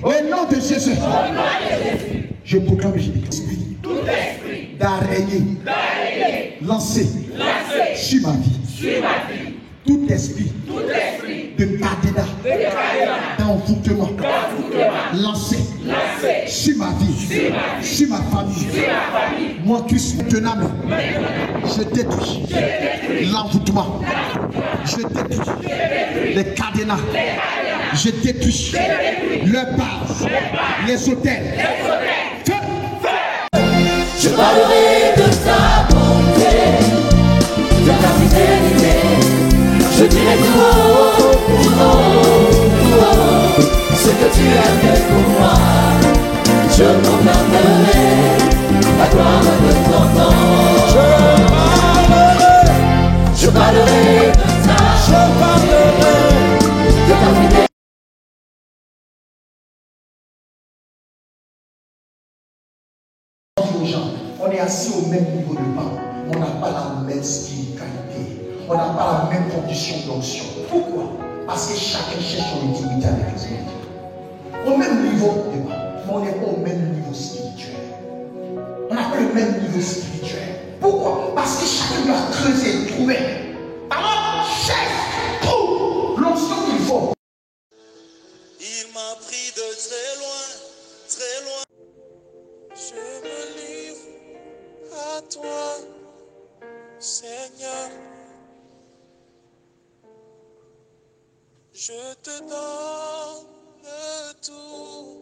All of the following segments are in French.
Au nom de Jésus, je proclame l'esprit d'araignée lancé sur ma vie. Tout esprit de cadenas, d'envoûtement lancé sur ma vie, sur ma famille. Moi qui suis tenant, je détruis l'envoûtement, je détruis les cadenas, je détruis le base, les hôtels. Je parlerai de ta bonté, de ta fidélité. Je dirai tout haut, ce que tu as fait pour moi. Je proclamerai la gloire de ton nom. Je parlerai de ta fidélité. On est assis au même niveau de banc. On n'a pas la même spiritualité. On n'a pas la même condition d'onction. Pourquoi? Parce que chacun cherche son intimité avec les autres. Au même niveau de banc, mais on n'est pas au même niveau spirituel. On n'a pas le même niveau spirituel. Pourquoi? Parce que chacun doit creuser et trouver. Alors, cherche, trouve l'onction qu'il faut. Il m'a pris de très loin, très loin. Je me livre à toi, Seigneur. Je te donne tout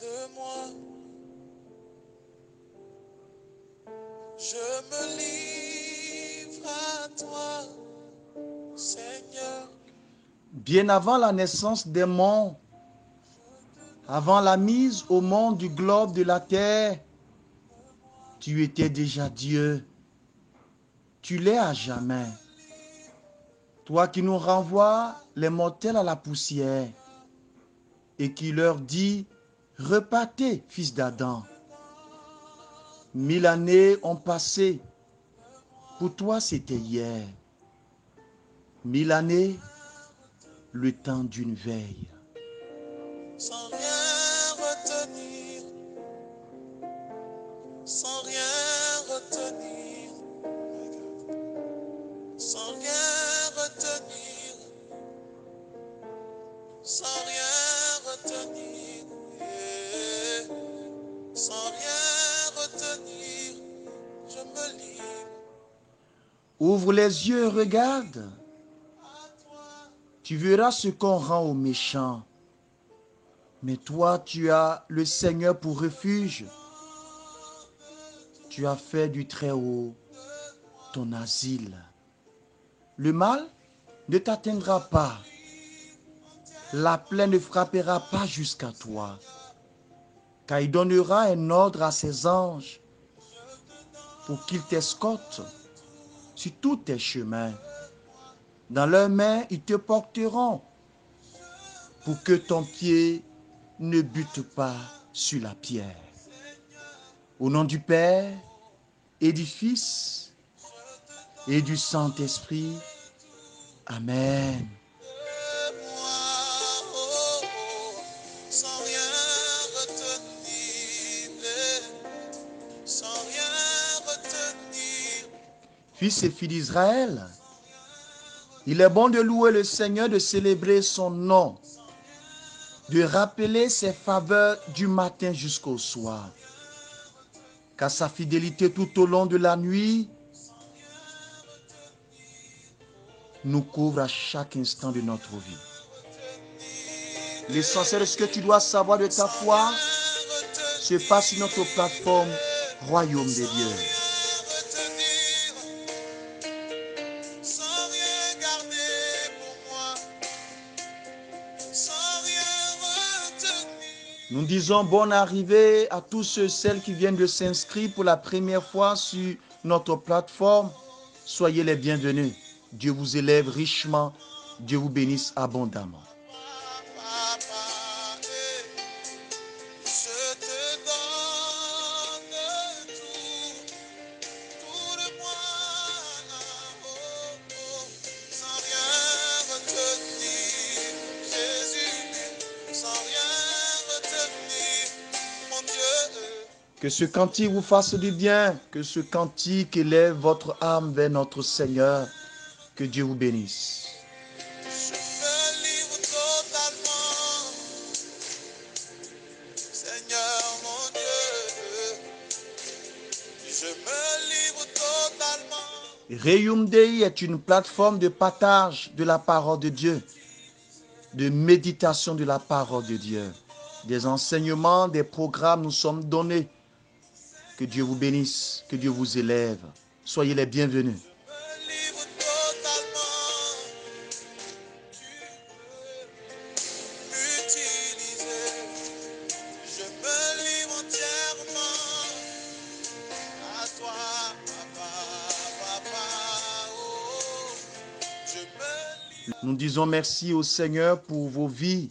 de moi. Je me livre à toi, Seigneur. Bien avant la naissance des mondes, avant la mise au monde du globe de la terre, tu étais déjà Dieu. Tu l'es à jamais. Toi qui nous renvoies les mortels à la poussière et qui leur dis, repartez, fils d'Adam. 1000 années ont passé. Pour toi, c'était hier. 1000 années, le temps d'une veille. Sans rien retenir, sans rien retenir, sans rien retenir, sans rien retenir, yeah. Sans rien retenir, je me livre. Ouvre les yeux, regarde. Tu verras ce qu'on rend aux méchants. Mais toi, tu as le Seigneur pour refuge. Tu as fait du Très-Haut ton asile. Le mal ne t'atteindra pas. La plaie ne frappera pas jusqu'à toi. Car il donnera un ordre à ses anges pour qu'ils t'escortent sur tous tes chemins. Dans leurs mains, ils te porteront pour que ton pied ne bute pas sur la pierre. Au nom du Père et du Fils et du Saint-Esprit. Amen. Sans rien retenir, sans rien retenir. Fils et filles d'Israël, il est bon de louer le Seigneur, de célébrer son nom, de rappeler ses faveurs du matin jusqu'au soir. Car sa fidélité tout au long de la nuit nous couvre à chaque instant de notre vie. L'essentiel de ce que tu dois savoir de ta foi se passe sur notre plateforme Royaume des Dieux. Sans rien garder pour moi, sans rien retenir. Nous disons bonne arrivée à tous ceux, celles qui viennent de s'inscrire pour la première fois sur notre plateforme. Soyez les bienvenus. Dieu vous élève richement. Dieu vous bénisse abondamment. Je te donne tout de moi, sans rien retenir, Jésus, sans rien Que ce cantique vous fasse du bien. Que ce cantique élève votre âme vers notre Seigneur. Que Dieu vous bénisse. Je me livre totalement, Seigneur mon Dieu. Je me livre totalement. Reum Dei est une plateforme de partage de la parole de Dieu, de méditation de la parole de Dieu. Des enseignements, des programmes nous sommes donnés. Que Dieu vous bénisse, que Dieu vous élève. Soyez les bienvenus. Je me livre totalement. Tu peux m'utiliser. Je me livre entièrement à toi, papa, oh. Je me livre. Nous disons merci au Seigneur pour vos vies.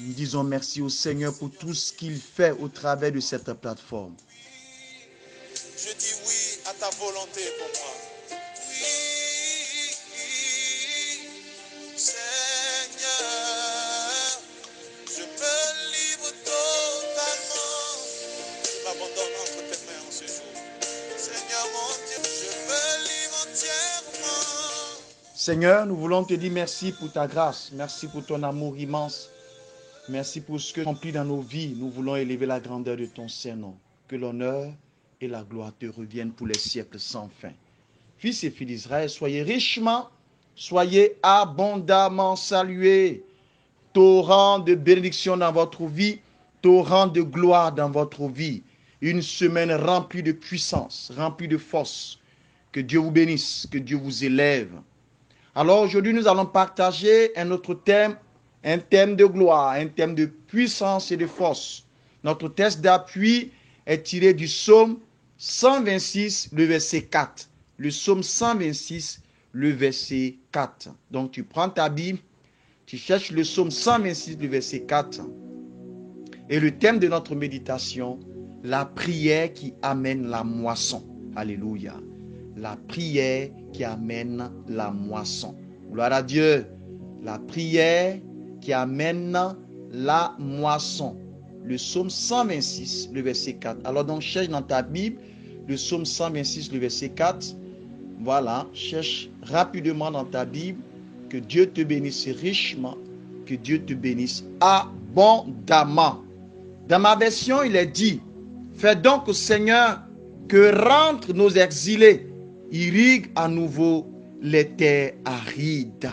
Nous disons merci au Seigneur pour tout ce qu'il fait au travers de cette plateforme. Je dis oui à ta volonté pour moi. Oui, Seigneur, je me livre totalement. Je m'abandonne entre tes mains en ce jour. Seigneur mon Dieu, je me livre entièrement. Seigneur, nous voulons te dire merci pour ta grâce. Merci pour ton amour immense. Merci pour ce que tu as accompli dans nos vies. Nous voulons élever la grandeur de ton Saint-Nom. Que l'honneur et la gloire te reviennent pour les siècles sans fin. Fils et filles d'Israël, soyez richement, soyez abondamment salués. Torrent de bénédiction dans votre vie, torrent de gloire dans votre vie. Une semaine remplie de puissance, remplie de force. Que Dieu vous bénisse, que Dieu vous élève. Alors aujourd'hui, nous allons partager un autre thème, un thème de gloire, un thème de puissance et de force. Notre texte d'appui est tiré du psaume 126, le verset 4. Le psaume 126, le verset 4. Donc tu prends ta Bible, tu cherches le psaume 126, le verset 4. Et le thème de notre méditation, la prière qui amène la moisson. Alléluia. La prière qui amène la moisson. Gloire à Dieu. La prière qui amène la moisson. Le psaume 126, le verset 4. Alors donc, cherche dans ta Bible le psaume 126, le verset 4. Voilà, cherche rapidement dans ta Bible. Que Dieu te bénisse richement. Que Dieu te bénisse abondamment. Dans ma version, il est dit, fais donc au Seigneur que rentrent nos exilés, irrigue à nouveau les terres arides.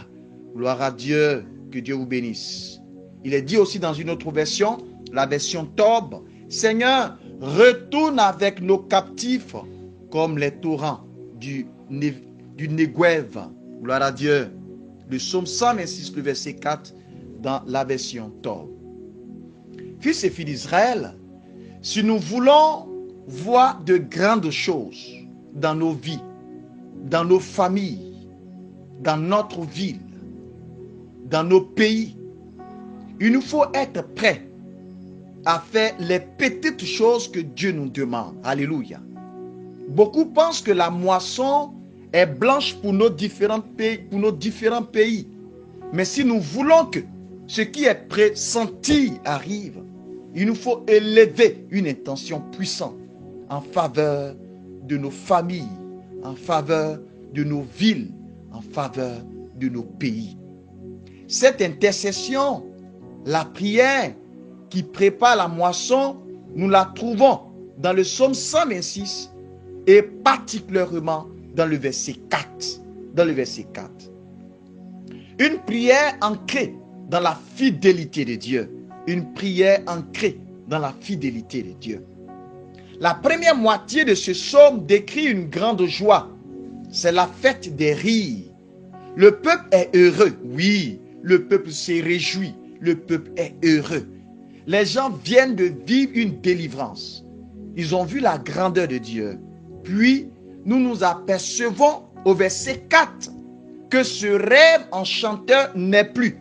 Gloire à Dieu, que Dieu vous bénisse. Il est dit aussi dans une autre version, la version Tob, Seigneur, retourne avec nos captifs comme les torrents du Negev. Gloire à Dieu. Le psaume 126, le verset 4, dans la version Tob. Fils et filles d'Israël, si nous voulons voir de grandes choses dans nos vies, dans nos familles, dans notre ville, dans nos pays, il nous faut être prêts à faire les petites choses que Dieu nous demande. Alléluia. Beaucoup pensent que la moisson est blanche pour nos différents pays. Mais si nous voulons que ce qui est pressenti arrive, il nous faut élever une intention puissante en faveur de nos familles, en faveur de nos villes, en faveur de nos pays. Cette intercession, la prière qui prépare la moisson, nous la trouvons dans le psaume 126 et particulièrement dans le verset 4. Dans le verset 4. Une prière ancrée dans la fidélité de Dieu. Une prière ancrée dans la fidélité de Dieu. La première moitié de ce psaume décrit une grande joie. C'est la fête des rires. Le peuple est heureux. Oui, le peuple se réjouit. Le peuple est heureux. Les gens viennent de vivre une délivrance. Ils ont vu la grandeur de Dieu. Puis, nous nous apercevons au verset 4 que ce rêve enchanteur n'est plus.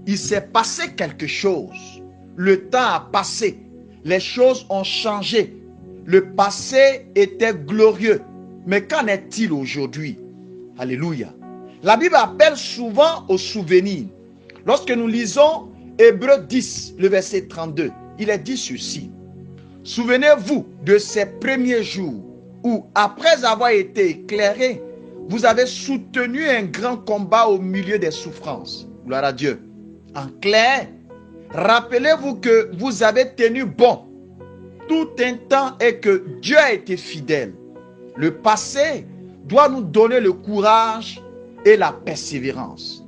Il s'est passé quelque chose. Le temps a passé. Les choses ont changé. Le passé était glorieux. Mais qu'en est-il aujourd'hui? Alléluia. La Bible appelle souvent au souvenir. Lorsque nous lisons Hébreux 10, le verset 32, il est dit ceci. Souvenez-vous de ces premiers jours où, après avoir été éclairé, vous avez soutenu un grand combat au milieu des souffrances. Gloire à Dieu. En clair, rappelez-vous que vous avez tenu bon tout un temps et que Dieu a été fidèle. Le passé doit nous donner le courage et la persévérance.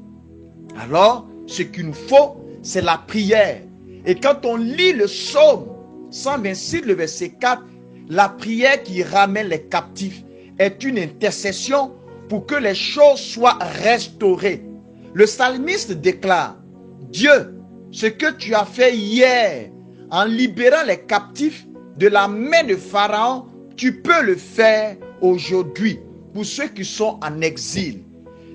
Alors, ce qu'il nous faut, c'est la prière. Et quand on lit le psaume 126, le verset 4, la prière qui ramène les captifs est une intercession pour que les choses soient restaurées. Le psalmiste déclare: Dieu, ce que tu as fait hier en libérant les captifs de la main de Pharaon, tu peux le faire aujourd'hui pour ceux qui sont en exil.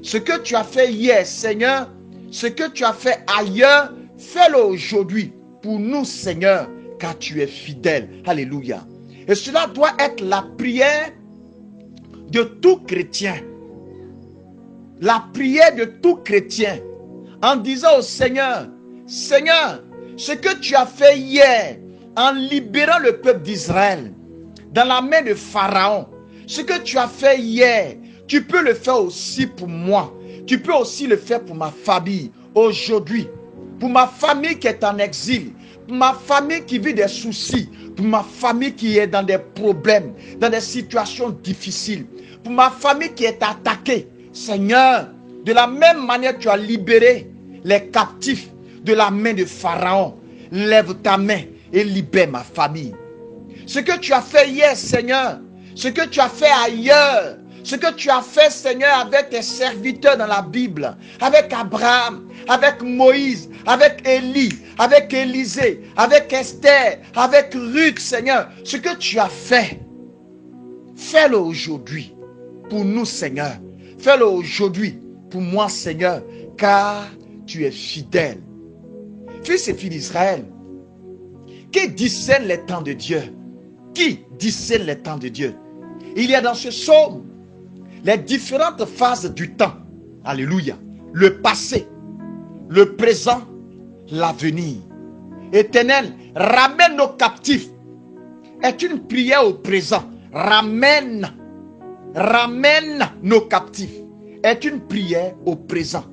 Ce que tu as fait hier, Seigneur, ce que tu as fait ailleurs, fais-le aujourd'hui pour nous, Seigneur, car tu es fidèle. Alléluia. Et cela doit être la prière de tout chrétien. La prière de tout chrétien en disant au Seigneur: Seigneur, ce que tu as fait hier en libérant le peuple d'Israël dans la main de Pharaon, ce que tu as fait hier, tu peux le faire aussi pour moi. Tu peux aussi le faire pour ma famille aujourd'hui, pour ma famille qui est en exil, pour ma famille qui vit des soucis, pour ma famille qui est dans des problèmes, dans des situations difficiles, pour ma famille qui est attaquée. Seigneur, de la même manière tu as libéré les captifs de la main de Pharaon, lève ta main et libère ma famille. Ce que tu as fait hier, Seigneur, ce que tu as fait ailleurs, ce que tu as fait, Seigneur, avec tes serviteurs dans la Bible, avec Abraham, avec Moïse, avec Élie, avec Élisée, avec Esther, avec Ruth, Seigneur, ce que tu as fait, fais-le aujourd'hui pour nous, Seigneur. Fais-le aujourd'hui pour moi, Seigneur, car tu es fidèle. Fils et filles d'Israël, qui discerne les temps de Dieu? Qui discerne les temps de Dieu? Il y a dans ce psaume les différentes phases du temps. Alléluia. Le passé, le présent, l'avenir. Éternel, ramène nos captifs. Est une prière au présent. Ramène nos captifs. Est une prière au présent.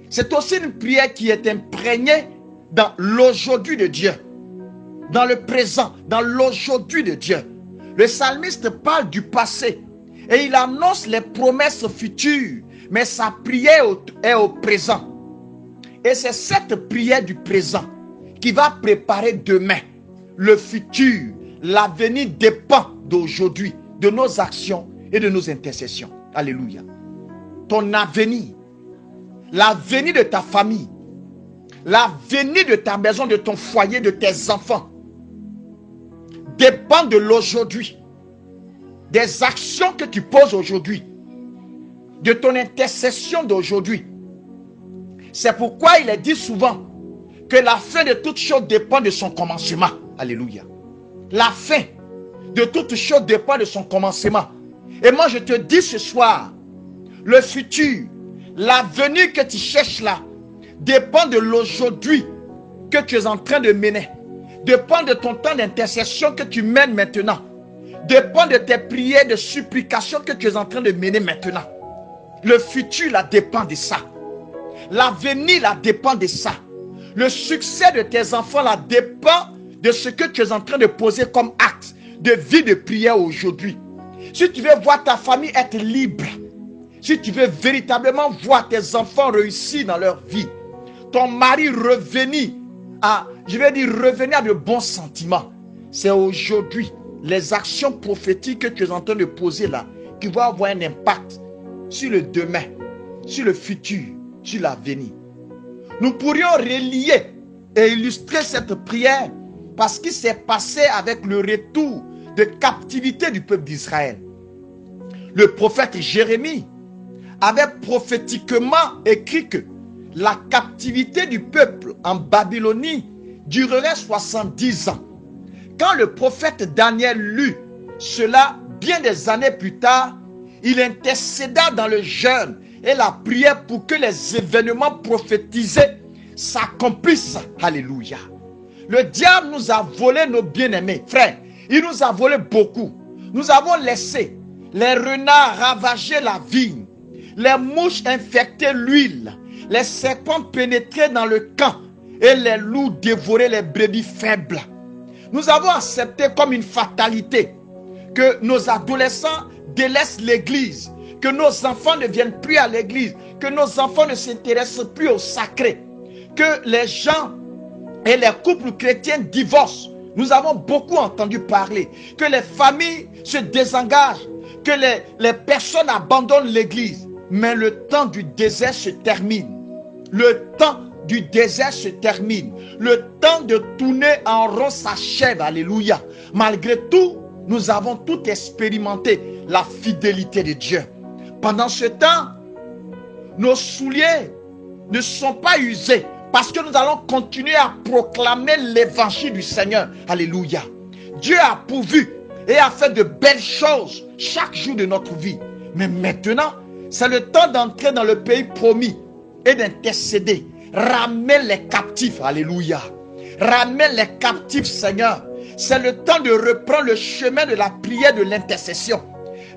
C'est aussi une prière qui est imprégnée dans l'aujourd'hui de Dieu. Dans le présent, dans l'aujourd'hui de Dieu. Le psalmiste parle du passé et il annonce les promesses futures, mais sa prière est au présent. Et c'est cette prière du présent qui va préparer demain. Le futur, l'avenir dépend d'aujourd'hui, de nos actions et de nos intercessions. Alléluia. Ton avenir, l'avenir de ta famille, l'avenir de ta maison, de ton foyer, de tes enfants, dépend de l'aujourd'hui, des actions que tu poses aujourd'hui, de ton intercession d'aujourd'hui. C'est pourquoi il est dit souvent que la fin de toute chose dépend de son commencement. Alléluia. La fin de toute chose dépend de son commencement. Et moi je te dis ce soir, le futur, l'avenir que tu cherches là, dépend de l'aujourd'hui que tu es en train de mener. Dépend de ton temps d'intercession que tu mènes maintenant. Dépend de tes prières de supplication que tu es en train de mener maintenant. Le futur là dépend de ça. L'avenir là dépend de ça. Le succès de tes enfants là dépend de ce que tu es en train de poser comme acte de vie de prière aujourd'hui. Si tu veux voir ta famille être libre, si tu veux véritablement voir tes enfants réussir dans leur vie, ton mari revenir à de bons sentiments, c'est aujourd'hui les actions prophétiques que tu es en train de poser là qui vont avoir un impact sur le demain, sur le futur, sur l'avenir. Nous pourrions relier et illustrer cette prière parce qu'il s'est passé avec le retour de captivité du peuple d'Israël. Le prophète Jérémie avait prophétiquement écrit que la captivité du peuple en Babylonie durerait 70 ans. Quand le prophète Daniel lut cela bien des années plus tard, il intercéda dans le jeûne et la prière pour que les événements prophétisés s'accomplissent. Alléluia. Le diable nous a volé nos bien-aimés. Frères, Il nous a volé beaucoup. Nous avons laissé les renards ravager la vigne, les mouches infecter l'huile, les serpents pénétrer dans le camp et les loups dévorer les brebis faibles. Nous avons accepté comme une fatalité que nos adolescents délaissent l'église, que nos enfants ne viennent plus à l'église, que nos enfants ne s'intéressent plus au sacré, que les gens et les couples chrétiens divorcent. Nous avons beaucoup entendu parler que les familles se désengagent, que les personnes abandonnent l'église. Mais le temps du désert se termine. Le temps du désert se termine. Le temps de tourner en rond s'achève. Alléluia. Malgré tout, nous avons tout expérimenté la fidélité de Dieu. Pendant ce temps, nos souliers ne sont pas usés parce que nous allons continuer à proclamer l'évangile du Seigneur. Alléluia. Dieu a pourvu et a fait de belles choses chaque jour de notre vie. Mais maintenant, c'est le temps d'entrer dans le pays promis et d'intercéder. Ramène les captifs. Alléluia. Ramène les captifs, Seigneur. C'est le temps de reprendre le chemin de la prière, de l'intercession.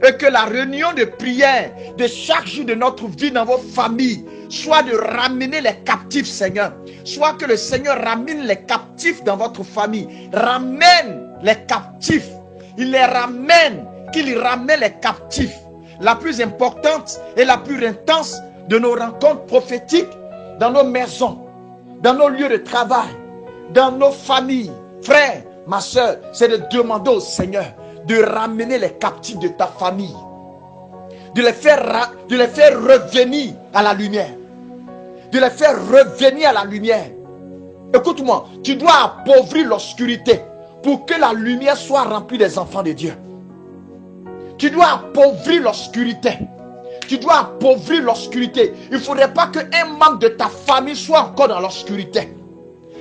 Et que la réunion de prière de chaque jour de notre vie dans vos familles soit de ramener les captifs, Seigneur. Soit que le Seigneur ramène les captifs dans votre famille. Ramène les captifs. Il les ramène, qu'il ramène les captifs. La plus importante et la plus intense de nos rencontres prophétiques dans nos maisons, dans nos lieux de travail, dans nos familles. Frère, ma soeur, c'est de demander au Seigneur de ramener les captifs de ta famille, de les faire revenir à la lumière, de les faire revenir à la lumière. Écoute-moi, tu dois appauvrir l'obscurité pour que la lumière soit remplie des enfants de Dieu. Tu dois appauvrir l'obscurité. Tu dois appauvrir l'obscurité. Il ne faudrait pas qu'un membre de ta famille soit encore dans l'obscurité,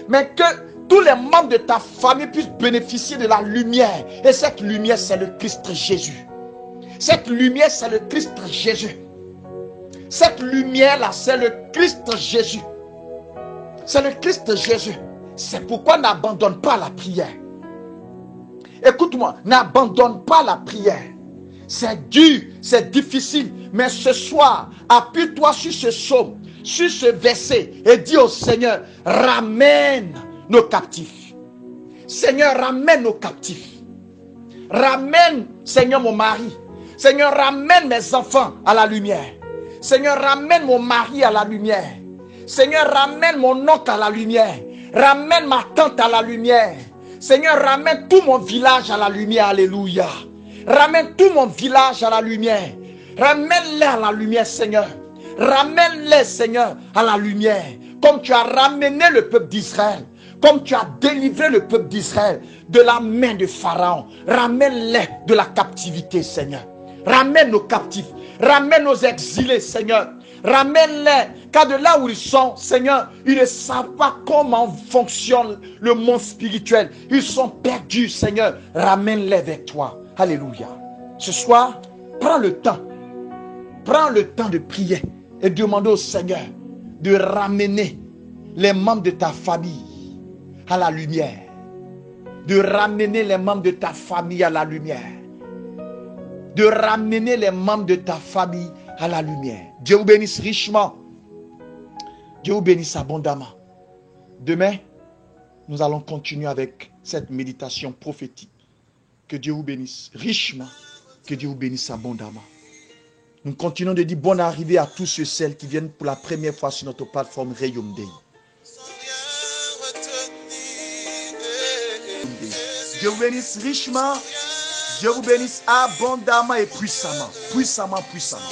mais que tous les membres de ta famille puissent bénéficier de la lumière. Et cette lumière, c'est le Christ Jésus. Cette lumière, c'est le Christ Jésus. Cette lumière-là, c'est le Christ Jésus. C'est le Christ Jésus. C'est pourquoi n'abandonne pas la prière. Écoute-moi, n'abandonne pas la prière. C'est dur, c'est difficile. Mais ce soir, appuie-toi sur ce psaume, sur ce verset et dis au Seigneur, ramène nos captifs. Seigneur, ramène nos captifs. Ramène, Seigneur, mon mari. Seigneur, ramène mes enfants à la lumière. Seigneur, ramène mon mari à la lumière. Seigneur, ramène mon oncle à la lumière. Ramène ma tante à la lumière. Seigneur, ramène tout mon village à la lumière. Alléluia. Ramène tout mon village à la lumière. Ramène-les à la lumière, Seigneur. Ramène-les, Seigneur, à la lumière. Comme tu as ramené le peuple d'Israël. Comme tu as délivré le peuple d'Israël de la main de Pharaon. Ramène-les de la captivité, Seigneur. Ramène nos captifs. Ramène nos exilés, Seigneur. Ramène-les, car de là où ils sont, Seigneur, ils ne savent pas comment fonctionne le monde spirituel. Ils sont perdus, Seigneur. Ramène-les vers toi. Alléluia. Ce soir, prends le temps. Prends le temps de prier et demander au Seigneur de ramener les membres de ta famille à la lumière. De ramener les membres de ta famille à la lumière. De ramener les membres de ta famille à la lumière. Dieu vous bénisse richement. Dieu vous bénisse abondamment. Demain, nous allons continuer avec cette méditation prophétique. Que Dieu vous bénisse richement. Que Dieu vous bénisse abondamment. Nous continuons de dire bonne arrivée à tous ceux et celles qui viennent pour la première fois sur notre plateforme Rayum Day. Dieu vous bénisse richement. Dieu vous bénisse abondamment et puissamment. Puissamment, puissamment.